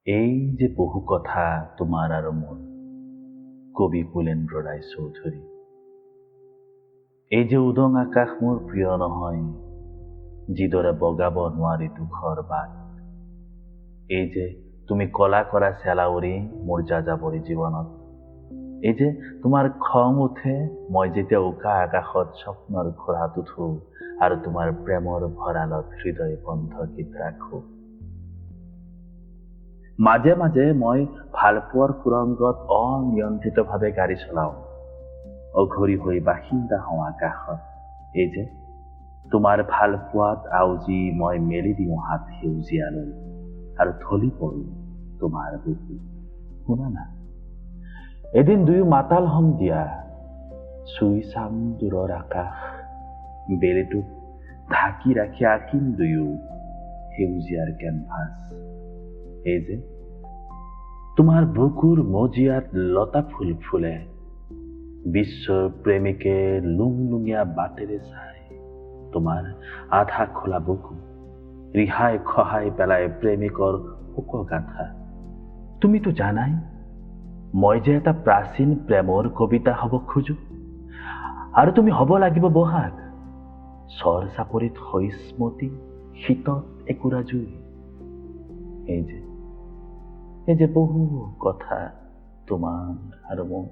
এই যে বহু কথা তোমাৰ আৰু মোৰ, কবি পুলেন্দ্ৰ ৰায়চৌধুৰী। এই যে উদং আকাশ মোৰ প্ৰিয় নহয়, যিদৰে বগাব নোৱাৰি দুখৰ বাট। এই যে তুমি কলা কৰা চেলাউৰি মোৰ যাযাবৰী জীৱনত। এই যে তোমাৰ খং উঠে মই যেতিয়া উকা আকাশত স্বপ্নৰ ঘোঁৰাত উঠো আৰু তোমাৰ প্ৰেমৰ ভঁৰালত হৃদয় বন্ধকীত ৰাখো। মাজে মাজে মই ভালপোৱাৰ সুৰংগত অনিয়ন্ত্ৰিতভাৱে গাড়ী চলাও, অঘৰী হৈ বাসিন্দা হওঁ আকাশত। এই যে তোমাৰ ভালপোৱাত আউজি মই মেলি দিওঁ হাত সেউজীয়ালৈ আৰু ঢলি পৰো তোমাৰ বুকুত। শুনা না, এদিন দুয়ো মাতাল হম দিয়া, চুই চাম দূৰৰ আকাশ, বেলিটোক ঢাকি ৰাখি আঁকিম দুয়ো সেউজীয়াৰ কেনভাছ। এই যে তোমাৰ বুকুৰ মজিয়াত লতা ফুল ফুলে, বিশ্বৰ প্ৰেমিকে লুংলুঙীয়া বাটেৰে চাই তোমাৰ আধা খোলা বুকু ৰিহাই খহাই পেলাই প্ৰেমিকৰ শোকগাথা। তুমিতো জানাই মই যে এটা প্ৰাচীন প্ৰেমৰ কবিতা হব খোজো, আৰু তুমি হব লাগিব বহাগ, চৰ চাপৰিত হৈস্মতি, শীতত একুৰা জুই। এই যে বহু কথা তোমাৰ আৰু মোৰ।